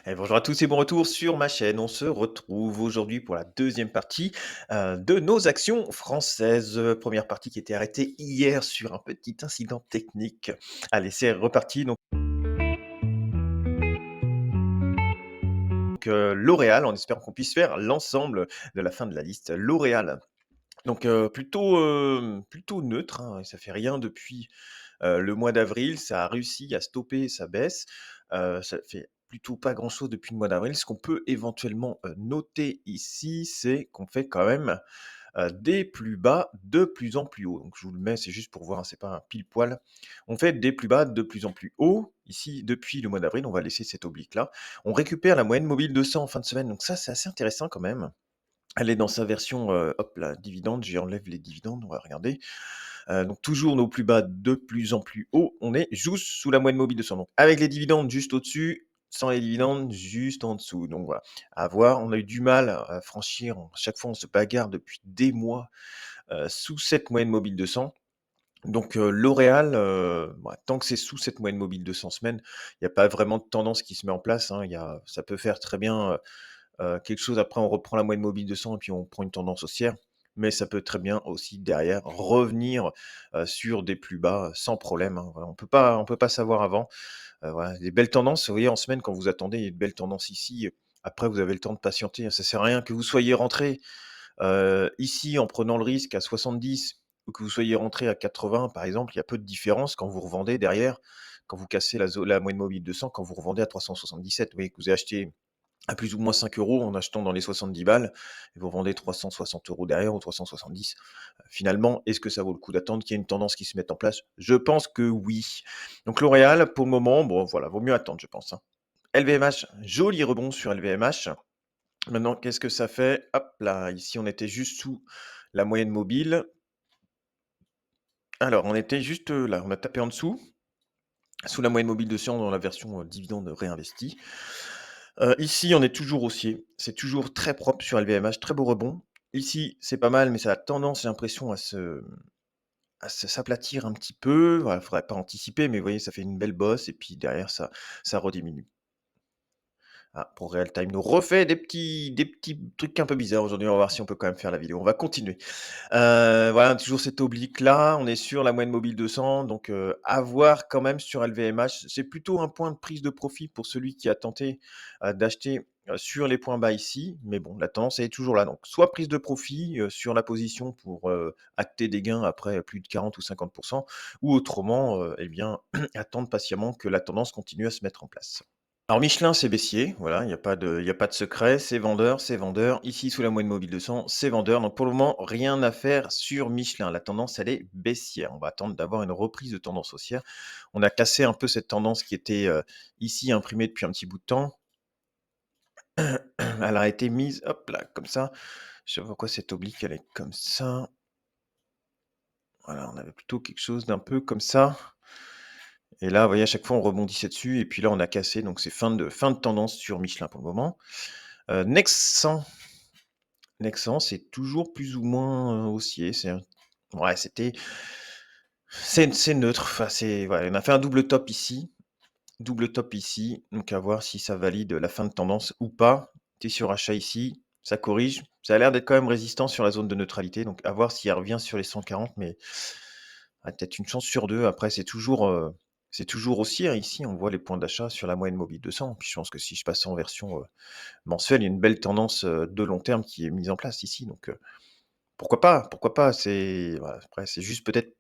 Et bonjour à tous et bon retour sur ma chaîne. On se retrouve aujourd'hui pour la deuxième partie de nos actions françaises. Première partie qui était arrêtée hier sur un petit incident technique. Allez, c'est reparti. Donc, L'Oréal, en espérant qu'on puisse faire l'ensemble de la fin de la liste. L'Oréal. Donc, plutôt neutre, hein, ça fait rien depuis le mois d'avril. Ça a réussi à stopper sa baisse. Ça fait plutôt pas grand-chose depuis le mois d'avril. Ce qu'on peut éventuellement noter ici, c'est qu'on fait quand même des plus bas de plus en plus haut. Donc je vous le mets, c'est juste pour voir, hein, c'est pas un pile poil. On fait des plus bas de plus en plus haut. Ici, depuis le mois d'avril, on va laisser cette oblique-là. On récupère la moyenne mobile 200 en fin de semaine. Donc ça, c'est assez intéressant quand même. Elle est dans sa version, hop là, dividende. J'enlève les dividendes, on va regarder. Donc toujours nos plus bas de plus en plus haut. On est juste sous la moyenne mobile de 100. Donc avec les dividendes juste au-dessus, sans les dividendes juste en dessous. Donc voilà, à voir. On a eu du mal à franchir. Chaque fois, on se bagarre depuis des mois sous cette moyenne mobile de 100. Donc L'Oréal, tant que c'est sous cette moyenne mobile de 100 semaines, il n'y a pas vraiment de tendance qui se met en place, hein. Ça peut faire très bien quelque chose, après on reprend la moyenne mobile de 100 et puis on prend une tendance haussière. Mais ça peut très bien aussi derrière revenir sur des plus bas sans problème, hein. Voilà, on peut pas savoir avant. Voilà, les belles tendances, vous voyez, en semaine, quand vous attendez, il y a une belle tendance ici. Après, vous avez le temps de patienter, hein. Ça sert à rien que vous soyez rentré ici en prenant le risque à 70 ou que vous soyez rentré à 80, par exemple. Il y a peu de différence quand vous revendez derrière, quand vous cassez la moyenne mobile de 100, quand vous revendez à 377. Vous voyez que vous avez acheté à plus ou moins 5 euros en achetant dans les 70 balles, et vous vendez 360 euros derrière ou 370. Finalement, est-ce que ça vaut le coup d'attendre qu'il y ait une tendance qui se mette en place? Je pense que oui. Donc L'Oréal, pour le moment, bon voilà, vaut mieux attendre, je pense, hein. LVMH, joli rebond sur LVMH. Maintenant, qu'est-ce que ça fait? Hop là, ici on était juste sous la moyenne mobile. Alors, on était juste là, on a tapé en dessous, sous la moyenne mobile de 100 dans la version dividende réinvesti. Ici, on est toujours haussier. C'est toujours très propre sur LVMH, très beau rebond. Ici, c'est pas mal, mais ça a tendance, j'ai l'impression, s'aplatir un petit peu. Voilà, faudrait pas anticiper, mais vous voyez, ça fait une belle bosse et puis derrière, ça rediminue. Ah, pour Real Time nous refait des petits trucs un peu bizarres aujourd'hui. On va voir si on peut quand même faire la vidéo. On va continuer. Voilà, toujours cette oblique-là. On est sur la moyenne mobile 200, donc à voir quand même sur LVMH. C'est plutôt un point de prise de profit pour celui qui a tenté d'acheter sur les points bas ici. Mais bon, la tendance elle est toujours là. Donc soit prise de profit sur la position pour acter des gains après plus de 40 ou 50%, ou autrement, eh bien, attendre patiemment que la tendance continue à se mettre en place. Alors Michelin, c'est baissier, voilà, il y a pas de secret, c'est vendeur, c'est vendeur. Ici, sous la moyenne mobile de 100, c'est vendeur. Donc pour le moment, rien à faire sur Michelin. La tendance, elle est baissière. On va attendre d'avoir une reprise de tendance haussière. On a cassé un peu cette tendance qui était ici imprimée depuis un petit bout de temps. Elle a été mise, hop là, comme ça. Je sais pas pourquoi cette oblique, elle est comme ça. Voilà, on avait plutôt quelque chose d'un peu comme ça. Et là, vous voyez, à chaque fois, on rebondissait dessus. Et puis là, on a cassé. Donc c'est fin de tendance sur Michelin pour le moment. Nexan. Nexan, c'est toujours plus ou moins, haussier. Ouais, c'est neutre. Enfin, on a fait un double top ici, donc à voir si ça valide la fin de tendance ou pas. Tu es sur achat ici, ça corrige. Ça a l'air d'être quand même résistant sur la zone de neutralité, donc à voir si elle revient sur les 140, mais peut-être une chance sur 2. Après, c'est toujours haussier, hein, ici. On voit les points d'achat sur la moyenne mobile 200. Puis je pense que si je passe en version, mensuelle, il y a une belle tendance, de long terme qui est mise en place ici, donc pourquoi pas? Pourquoi pas? C'est voilà, après c'est juste peut-être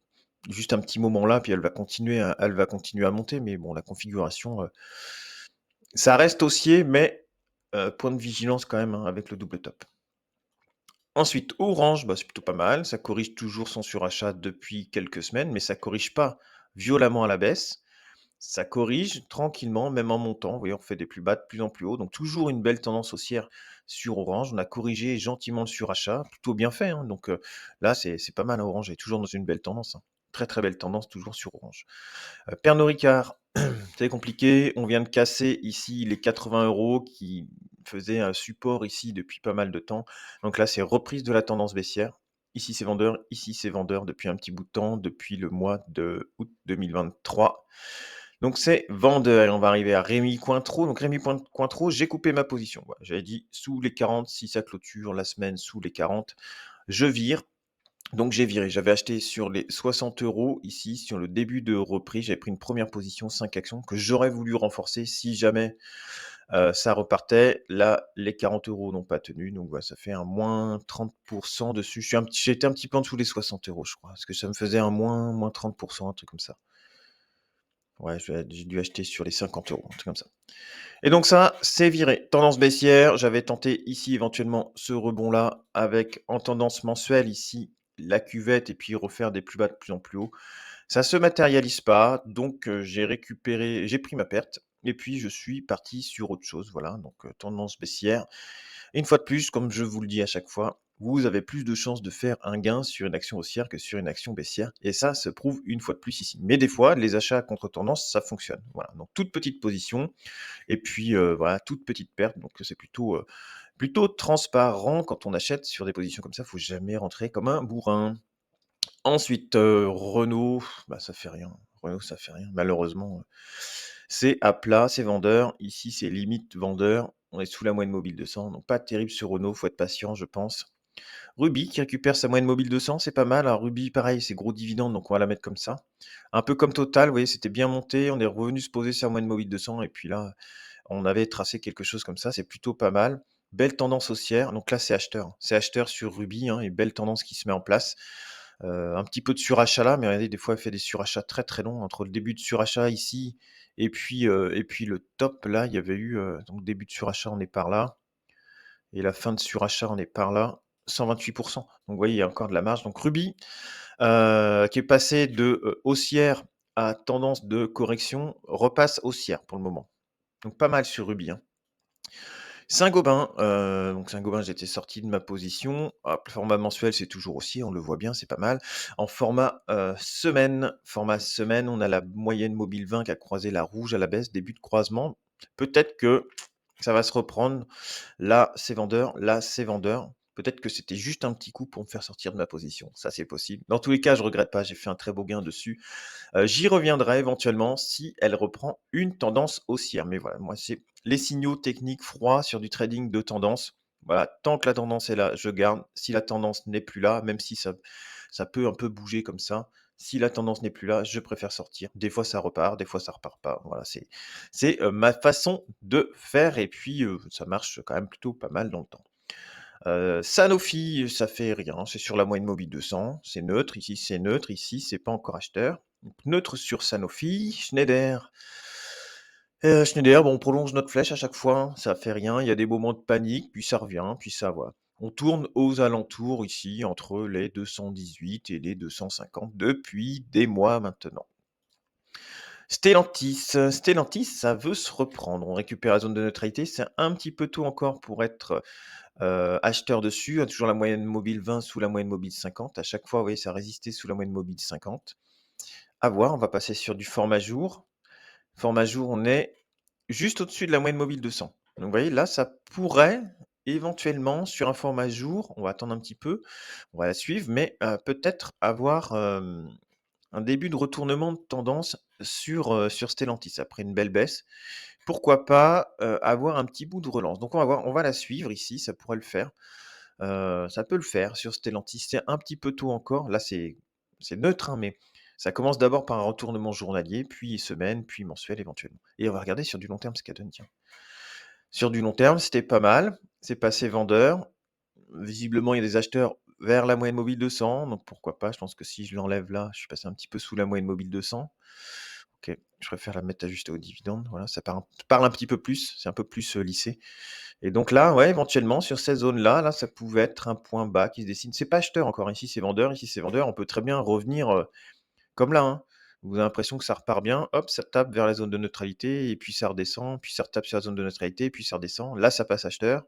juste un petit moment là, puis elle va continuer à monter, mais bon, la configuration, ça reste haussier, mais point de vigilance quand même, hein, avec le double top. Ensuite, Orange, bah, c'est plutôt pas mal. Ça corrige toujours son surachat depuis quelques semaines, mais ça corrige pas violemment à la baisse. Ça corrige tranquillement, même en montant. Vous voyez, on fait des plus bas de plus en plus haut. Donc toujours une belle tendance haussière sur Orange. On a corrigé gentiment le surachat, plutôt bien fait, hein. Donc là, c'est pas mal, hein, Orange est toujours dans une belle tendance, hein. Très très belle tendance toujours sur Orange. Pernod Ricard, c'est compliqué. On vient de casser ici les 80 euros qui faisaient un support ici depuis pas mal de temps. Donc là, c'est reprise de la tendance baissière. Ici c'est vendeur depuis un petit bout de temps, depuis le mois de août 2023. Donc c'est vendeur et on va arriver à Rémi Cointreau. Donc Rémi Cointreau, j'ai coupé ma position. Voilà, j'avais dit sous les 40, si ça clôture la semaine sous les 40, je vire. Donc j'ai viré. J'avais acheté sur les 60 euros ici, sur le début de reprise. J'avais pris une première position, 5 actions que j'aurais voulu renforcer si jamais ça repartait. Là, les 40 euros n'ont pas tenu. Donc voilà, ça fait un moins 30% dessus. J'étais un petit peu en dessous des 60 euros, je crois. Parce que ça me faisait un moins 30%, un truc comme ça. Ouais, j'ai dû acheter sur les 50 euros, un truc comme ça. Et donc ça, c'est viré. Tendance baissière, j'avais tenté ici éventuellement ce rebond-là avec en tendance mensuelle ici la cuvette et puis refaire des plus bas de plus en plus haut. Ça se matérialise pas, donc j'ai pris ma perte et puis je suis parti sur autre chose. Voilà, donc tendance baissière. Et une fois de plus, comme je vous le dis à chaque fois, vous avez plus de chances de faire un gain sur une action haussière que sur une action baissière. Et ça se prouve une fois de plus ici. Mais des fois, les achats à contre-tendance, ça fonctionne. Voilà, donc toute petite position et puis, voilà, toute petite perte, donc c'est plutôt transparent quand on achète sur des positions comme ça. Faut jamais rentrer comme un bourrin. Ensuite, Renault, bah, ça fait rien. Renault, ça fait rien. Malheureusement, c'est à plat, c'est vendeur. Ici, c'est limite vendeur. On est sous la moyenne mobile 200, donc pas terrible sur Renault, faut être patient, je pense. Ruby qui récupère sa moyenne mobile 200, c'est pas mal. Alors Ruby, pareil, c'est gros dividende, donc on va la mettre comme ça. Un peu comme Total, vous voyez, c'était bien monté, on est revenu se poser sur la moyenne mobile 200 et puis là, on avait tracé quelque chose comme ça, c'est plutôt pas mal. Belle tendance haussière, donc là c'est acheteur. C'est acheteur sur Ruby, et belle tendance qui se met en place. Un petit peu de surachat là, mais regardez, des fois elle fait des surachats très très longs. Entre le début de surachat ici et puis le top là, il y avait eu donc début de surachat on est par là, et la fin de surachat on est par là, 128%. Donc vous voyez, il y a encore de la marge. Donc Ruby, qui est passé de haussière à tendance de correction, repasse haussière pour le moment. Donc pas mal sur Ruby, hein. Saint-Gobain, donc Saint-Gobain, j'étais sorti de ma position. Hop, format mensuel, c'est toujours haussier, on le voit bien, c'est pas mal. En format semaine, on a la moyenne mobile 20 qui a croisé la rouge à la baisse, début de croisement. Peut-être que ça va se reprendre. Là, c'est vendeur, là, c'est vendeur. Peut-être que c'était juste un petit coup pour me faire sortir de ma position. Ça, c'est possible. Dans tous les cas, je regrette pas, j'ai fait un très beau gain dessus. J'y reviendrai éventuellement si elle reprend une tendance haussière. Mais voilà, moi, c'est les signaux techniques froids sur du trading de tendance. Voilà, tant que la tendance est là, je garde. Si la tendance n'est plus là, même si ça peut un peu bouger comme ça, si la tendance n'est plus là, je préfère sortir. Des fois, ça repart, des fois, ça repart pas. Voilà, c'est ma façon de faire et puis ça marche quand même plutôt pas mal dans le temps. Sanofi, ça fait rien, c'est sur la moyenne mobile 200, c'est neutre, ici c'est pas encore acheteur. Donc neutre sur Sanofi. Schneider, bon, on prolonge notre flèche à chaque fois, hein, ça fait rien, il y a des moments de panique, puis ça revient, puis ça va. On tourne aux alentours ici entre les 218 et les 250 depuis des mois maintenant. Stellantis, ça veut se reprendre. On récupère la zone de neutralité, c'est un petit peu tôt encore pour être acheteur dessus, toujours la moyenne mobile 20 sous la moyenne mobile 50. À chaque fois, vous voyez, ça a résisté sous la moyenne mobile 50. À voir, on va passer sur du format jour. Format jour, on est juste au-dessus de la moyenne mobile 200. Donc vous voyez, là, ça pourrait éventuellement, sur un format jour, on va attendre un petit peu, on va la suivre, mais peut-être avoir un début de retournement de tendance sur Stellantis après une belle baisse. Pourquoi pas avoir un petit bout de relance. Donc on va voir, on va la suivre ici, ça pourrait le faire. Ça peut le faire sur Stellantis. C'est un petit peu tôt encore. Là, c'est neutre, hein, mais ça commence d'abord par un retournement journalier, puis semaine, puis mensuel éventuellement. Et on va regarder sur du long terme ce qu'elle donne, tiens. Sur du long terme, c'était pas mal. C'est passé vendeur. Visiblement, il y a des acheteurs vers la moyenne mobile 200, donc pourquoi pas. Je pense que si je l'enlève là, je suis passé un petit peu sous la moyenne mobile 200. Ok, je préfère la mettre ajustée au dividende. Voilà, ça parle un petit peu plus, c'est un peu plus lissé. Et donc là, ouais, éventuellement, sur cette zone-là, là, ça pouvait être un point bas qui se dessine. C'est pas acheteur encore, ici c'est vendeur, ici c'est vendeur. On peut très bien revenir comme là, hein. Vous avez l'impression que ça repart bien, hop, ça tape vers la zone de neutralité, et puis ça redescend, puis ça retape sur la zone de neutralité, puis ça redescend. Là, ça passe acheteur.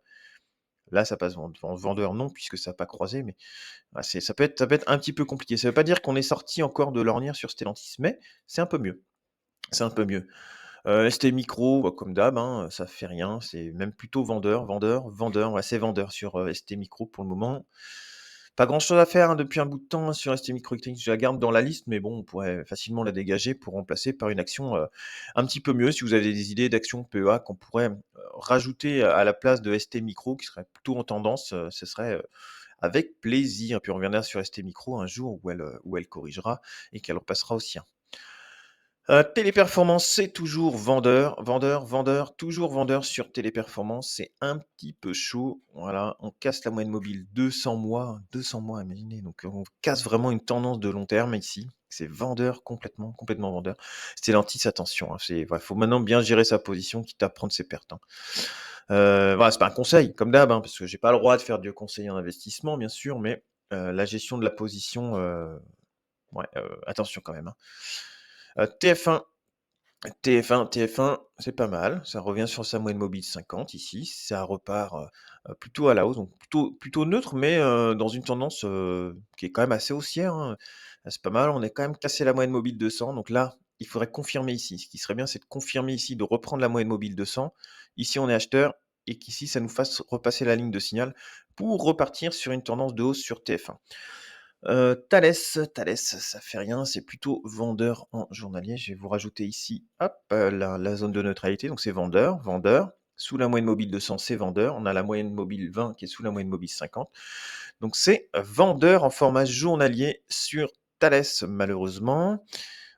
Là, ça passe vendeur, non, puisque ça n'a pas croisé, mais ça peut être un petit peu compliqué. Ça ne veut pas dire qu'on est sorti encore de l'ornière sur Stellantis, mais c'est un peu mieux. C'est un peu mieux. ST Micro, bah, comme d'hab, hein, ça fait rien, c'est même plutôt vendeur, vendeur, vendeur. Ouais, c'est vendeur sur ST Micro pour le moment. Pas grand-chose à faire, hein, depuis un bout de temps, hein, sur STMicroelectronics. Je la garde dans la liste, mais bon, on pourrait facilement la dégager pour remplacer par une action, un petit peu mieux. Si vous avez des idées d'actions PEA qu'on pourrait, rajouter à la place de STMicro qui serait plutôt en tendance, ce serait, avec plaisir. Puis on reviendra sur STMicro un jour où elle corrigera et qu'elle repassera au sien. Téléperformance, c'est toujours vendeur, vendeur, vendeur, toujours vendeur sur Téléperformance. C'est un petit peu chaud. Voilà, on casse la moyenne mobile 200 mois, imaginez. Donc, on casse vraiment une tendance de long terme ici. C'est vendeur complètement, complètement vendeur. Stellantis, attention, hein, faut maintenant bien gérer sa position, quitte à prendre ses pertes, hein. Voilà, c'est pas un conseil, comme d'hab, hein, parce que j'ai pas le droit de faire de conseil en investissement, bien sûr, mais la gestion de la position, ouais, attention quand même, hein. TF1 TF1, c'est pas mal. Ça revient sur sa moyenne mobile 50 ici. Ça repart, plutôt à la hausse, donc plutôt neutre, mais dans une tendance, qui est quand même assez haussière, hein. C'est pas mal. On est quand même cassé la moyenne mobile 200, donc là, il faudrait confirmer ici. Ce qui serait bien, c'est de confirmer ici, de reprendre la moyenne mobile 200. Ici, on est acheteur et qu'ici, ça nous fasse repasser la ligne de signal pour repartir sur une tendance de hausse sur TF1. Thales, ça fait rien, c'est plutôt vendeur en journalier. Je vais vous rajouter ici, hop, la zone de neutralité, donc c'est vendeur, vendeur. Sous la moyenne mobile 200, c'est vendeur. On a la moyenne mobile 20 qui est sous la moyenne mobile 50. Donc c'est vendeur en format journalier sur Thales, malheureusement.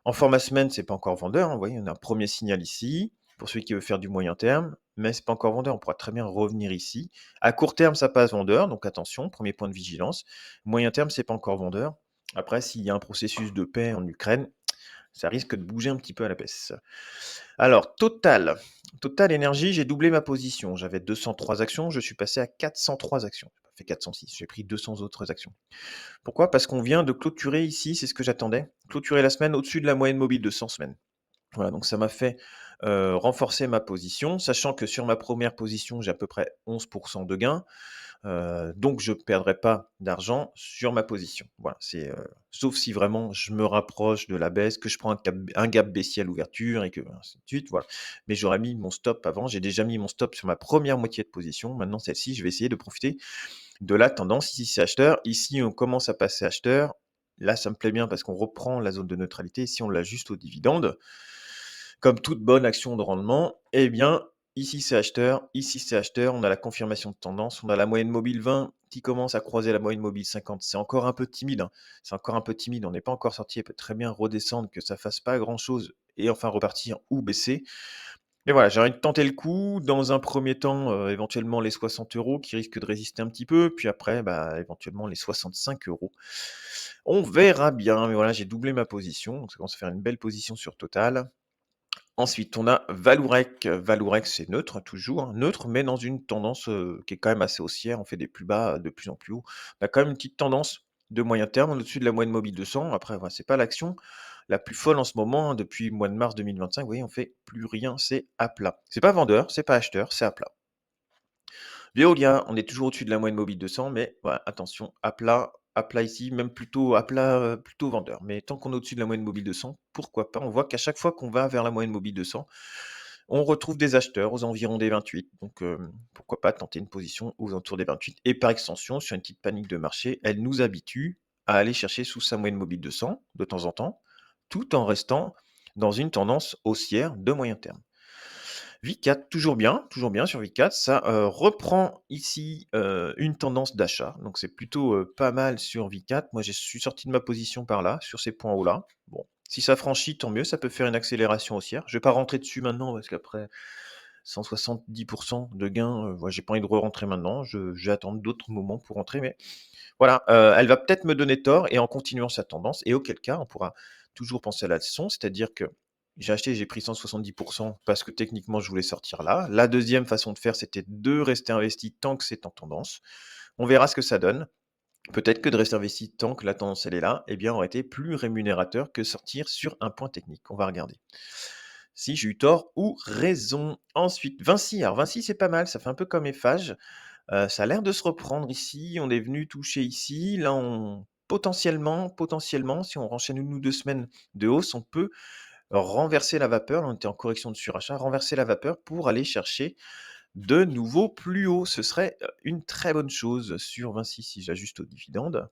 En format semaine, c'est pas encore vendeur, hein. Vous voyez, on a un premier signal ici, pour celui qui veut faire du moyen terme, mais c'est pas encore vendeur, on pourra très bien revenir ici. À court terme, ça passe vendeur, donc attention, premier point de vigilance. Moyen terme, c'est pas encore vendeur. Après, s'il y a un processus de paix en Ukraine, ça risque de bouger un petit peu à la baisse. Alors, Total Énergie, j'ai doublé ma position. J'avais 203 actions, je suis passé à 403 actions. J'ai pas fait 406, j'ai pris 200 autres actions. Pourquoi? Parce qu'on vient de clôturer ici, c'est ce que j'attendais, clôturer la semaine au-dessus de la moyenne mobile de 100 semaines. Voilà, donc ça m'a fait, renforcer ma position, sachant que sur ma première position, j'ai à peu près 11 de gain, donc je ne perdrai pas d'argent sur ma position. Voilà, sauf si vraiment je me rapproche de la baisse, que je prends un gap baissier à l'ouverture et que ainsi de suite, voilà. Mais j'aurais mis mon stop avant, j'ai déjà mis mon stop sur ma première moitié de position. Maintenant celle-ci, je vais essayer de profiter de la tendance. Ici, c'est acheteur. Ici, on commence à passer acheteur. Là, ça me plaît bien parce qu'on reprend la zone de neutralité. Ici, on l'ajuste au dividende. Comme toute bonne action de rendement, eh bien, ici, c'est acheteur. Ici, c'est acheteur. On a la confirmation de tendance. On a la moyenne mobile 20 qui commence à croiser la moyenne mobile 50. C'est encore un peu timide, hein. C'est encore un peu timide. On n'est pas encore sorti. Elle peut très bien redescendre, que ça fasse pas grand-chose et enfin repartir ou baisser. Mais voilà, j'ai envie de tenter le coup. Dans un premier temps, éventuellement les 60 euros qui risquent de résister un petit peu, puis après, bah, éventuellement les 65 euros. On verra bien, mais voilà, j'ai doublé ma position, donc ça commence à faire une belle position sur Total. Ensuite, on a Vallourec. Vallourec, c'est neutre, toujours, hein, neutre, mais dans une tendance, qui est quand même assez haussière. On fait des plus bas, de plus en plus haut. On a quand même une petite tendance de moyen terme, au-dessus de la moyenne mobile 200. Après, voilà, c'est pas l'action la plus folle en ce moment, hein, depuis le mois de mars 2025. Vous voyez, on fait plus rien, c'est à plat. C'est pas vendeur, c'est pas acheteur, c'est à plat. Veolia, on est toujours au-dessus de la moyenne mobile 200, mais voilà, attention, à plat ici, même plutôt à plat, plutôt vendeur. Mais tant qu'on est au-dessus de la moyenne mobile 200, pourquoi pas? On voit qu'à chaque fois qu'on va vers la moyenne mobile 200, on retrouve des acheteurs aux environs des 28. Donc, pourquoi pas tenter une position aux alentours des 28? Et par extension, sur une petite panique de marché, elle nous habitue à aller chercher sous sa moyenne mobile 200 de temps en temps, tout en restant dans une tendance haussière de moyen terme. Vicat, toujours bien sur Vicat. Ça, reprend ici, une tendance d'achat, donc c'est plutôt, pas mal sur Vicat. Moi, je suis sorti de ma position par là, sur ces points hauts-là. Bon, si ça franchit, tant mieux, ça peut faire une accélération haussière. Je vais pas rentrer dessus maintenant parce qu'après 170 de gains, ouais, j'ai pas envie de re-rentrer maintenant. Je vais attendre d'autres moments pour rentrer, mais voilà, elle va peut-être me donner tort et en continuant sa tendance et auquel cas, on pourra toujours penser à la leçon, c'est-à-dire que j'ai acheté, j'ai pris 170 parce que techniquement, je voulais sortir là. La deuxième façon de faire, c'était de rester investi tant que c'est en tendance. On verra ce que ça donne. Peut-être que de rester investi tant que la tendance, elle est là, eh bien, aurait été plus rémunérateur que sortir sur un point technique. On va regarder si j'ai eu tort ou raison. Ensuite, Vinci. Alors Vinci, c'est pas mal, ça fait un peu comme Eiffage. Ça a l'air de se reprendre ici. On est venu toucher ici. Là, on potentiellement, si on renchaîne 1 ou 2 semaines de hausse, on peut renverser la vapeur. Là, on était en correction de surachat, renverser la vapeur pour aller chercher de nouveau plus haut. Ce serait, une très bonne chose sur Vinci si j'ajuste aux dividendes.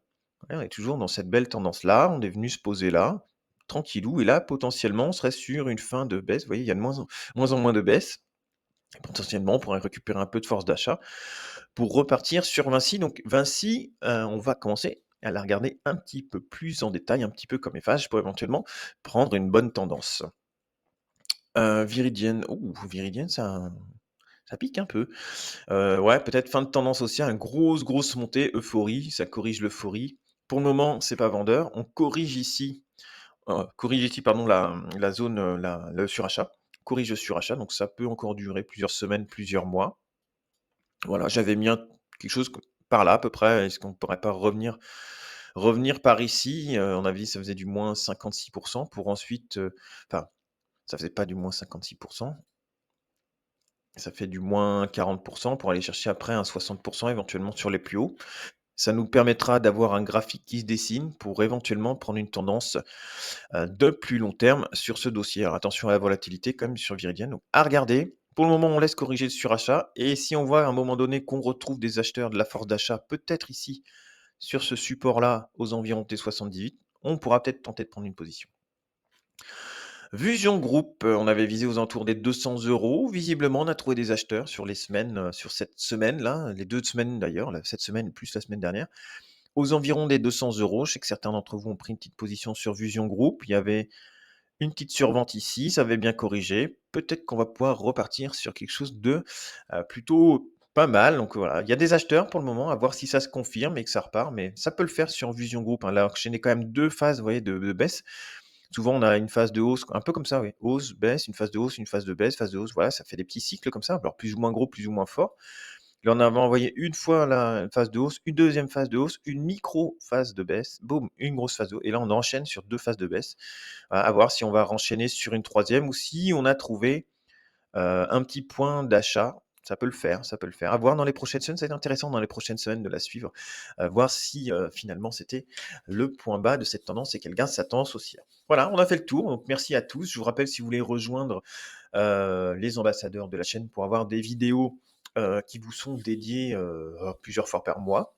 Ouais, on est toujours dans cette belle tendance-là, on est venu se poser là, tranquillou et là, potentiellement, on serait sur une fin de baisse. Vous voyez, il y a de moins en moins de baisse. Et potentiellement, on pourrait récupérer un peu de force d'achat pour repartir sur Vinci. Donc Vinci, on va commencer à la regarder un petit peu plus en détail, un petit peu comme Eiffage pour éventuellement prendre une bonne tendance. Viridienne, Viridienne ça pique un peu. Ouais, peut-être fin de tendance haussière, une grosse montée, euphorie, ça corrige l'euphorie. Pour le moment, c'est pas vendeur. On corrige ici pardon la zone, le surachat. Corrige le surachat, donc ça peut encore durer plusieurs semaines, plusieurs mois. Voilà, j'avais mis quelque chose par là à peu près. Est-ce qu'on pourrait pas revenir par ici? On avait dit ça faisait du moins 56 pour ensuite, enfin, ça faisait pas du moins 56, ça fait du moins 40 pour aller chercher après un 60 éventuellement sur les plus hauts. Ça nous permettra d'avoir un graphique qui se dessine pour éventuellement prendre une tendance, de plus long terme sur ce dossier. Alors attention à la volatilité quand même sur Viridienne, donc à regarder. Pour le moment, on laisse corriger le surachat et si on voit à un moment donné qu'on retrouve des acheteurs de la force d'achat, peut-être ici sur ce support-là, aux environs des 78, on pourra peut-être tenter de prendre une position. Vusion Group, on avait visé aux alentours des 200 €. Visiblement, on a trouvé des acheteurs sur les semaines, sur cette semaine-là, les 2 semaines d'ailleurs, là, cette semaine plus la semaine dernière, aux environs des 200 €. Je sais que certains d'entre vous ont pris une petite position sur Vusion Group. Il y avait une petite survente ici, ça avait bien corrigé. Peut-être qu'on va pouvoir repartir sur quelque chose de, plutôt pas mal. Donc voilà, il y a des acheteurs pour le moment, à voir si ça se confirme et que ça repart, mais ça peut le faire sur Vusion Group, hein. Là, enchaîné quand même 2 phases, vous voyez, de baisse. Souvent, on a une phase de hausse, un peu comme ça, oui. Hausse, baisse, une phase de hausse, une phase de baisse, phase de hausse. Voilà, ça fait des petits cycles comme ça, alors plus ou moins gros, plus ou moins forts. Là, on avait envoyé une fois la phase de hausse, une deuxième phase de hausse, une micro phase de baisse, boum, une grosse phase de hausse. Et là, on enchaîne sur 2 phases de baisse. À voir si on va renchaîner sur une troisième ou si on a trouvé un petit point d'achat. Ça peut le faire, ça peut le faire. À voir dans les prochaines semaines, ça va être intéressant dans les prochaines semaines de la suivre, voir si, finalement c'était le point bas de cette tendance et qu'elle garde sa tendance haussière. Voilà, on a fait le tour, donc merci à tous. Je vous rappelle si vous voulez rejoindre, les ambassadeurs de la chaîne pour avoir des vidéos, qui vous sont dédiées, plusieurs fois par mois,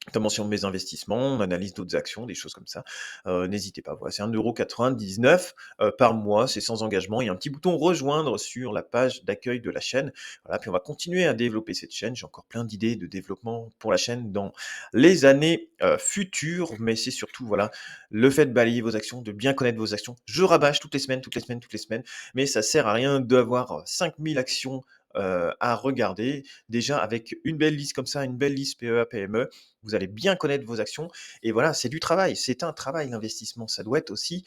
notamment sur mes investissements, on analyse d'autres actions, des choses comme ça. N'hésitez pas, voilà, c'est 1,99 € par mois, c'est sans engagement. Il y a un petit bouton rejoindre sur la page d'accueil de la chaîne. Voilà, puis on va continuer à développer cette chaîne. J'ai encore plein d'idées de développement pour la chaîne dans les années futures, mais c'est surtout voilà, le fait de balayer vos actions, de bien connaître vos actions. Je rabâche toutes les semaines, toutes les semaines, toutes les semaines, mais ça sert à rien d'avoir 5000 actions à regarder. Déjà avec une belle liste comme ça, une belle liste PEA, PME, vous allez bien connaître vos actions et voilà, c'est du travail, c'est un travail l'investissement. Ça doit être aussi,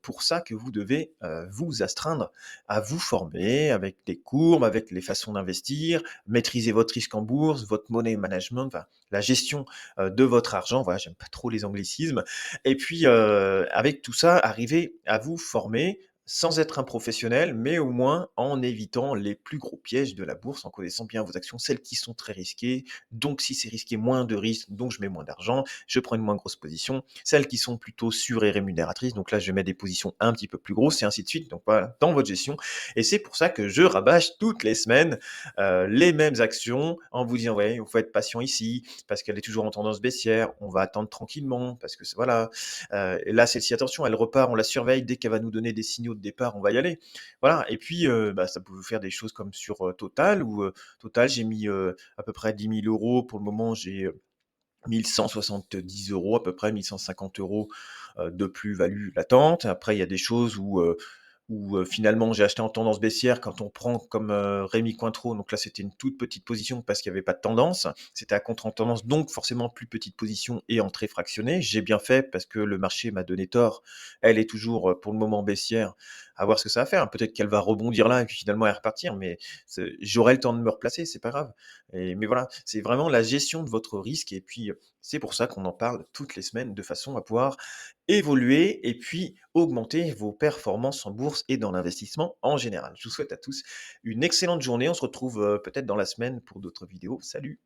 pour ça que vous devez, vous astreindre à vous former avec des courbes, avec les façons d'investir, maîtriser votre risque en bourse, votre money management, enfin la gestion, de votre argent. Voilà, j'aime pas trop les anglicismes et puis, avec tout ça, arriver à vous former sans être un professionnel, mais au moins en évitant les plus gros pièges de la bourse, en connaissant bien vos actions, celles qui sont très risquées, donc si c'est risqué, moins de risques, donc je mets moins d'argent, je prends une moins grosse position. Celles qui sont plutôt sûres et rémunératrices, donc là je mets des positions un petit peu plus grosses et ainsi de suite. Donc voilà, dans votre gestion. Et c'est pour ça que je rabâche toutes les semaines les mêmes actions en vous disant, ouais, il faut être patient ici, parce qu'elle est toujours en tendance baissière, on va attendre tranquillement, parce que voilà. Et là, celle-ci, attention, elle repart, on la surveille, dès qu'elle va nous donner des signaux de départ, on va y aller. Voilà, et puis bah, ça peut vous faire des choses comme sur Total, où Total, j'ai mis à peu près 10 000 euros. Pour le moment, j'ai 1 € à peu près, 1 150 € de plus-value latente. Après, il y a des choses où finalement j'ai acheté en tendance baissière quand on prend comme Rémi Cointreau. Donc là, c'était une toute petite position parce qu'il n'y avait pas de tendance. C'était à contre en tendance, donc forcément plus petite position et entrée fractionnée. J'ai bien fait parce que le marché m'a donné tort. Elle est toujours pour le moment baissière. À voir ce que ça va faire. Peut-être qu'elle va rebondir là et puis finalement elle repartir, mais j'aurai le temps de me replacer, c'est pas grave. Mais voilà, c'est vraiment la gestion de votre risque et puis c'est pour ça qu'on en parle toutes les semaines de façon à pouvoir évoluer et puis augmenter vos performances en bourse et dans l'investissement en général. Je vous souhaite à tous une excellente journée. On se retrouve peut-être dans la semaine pour d'autres vidéos. Salut!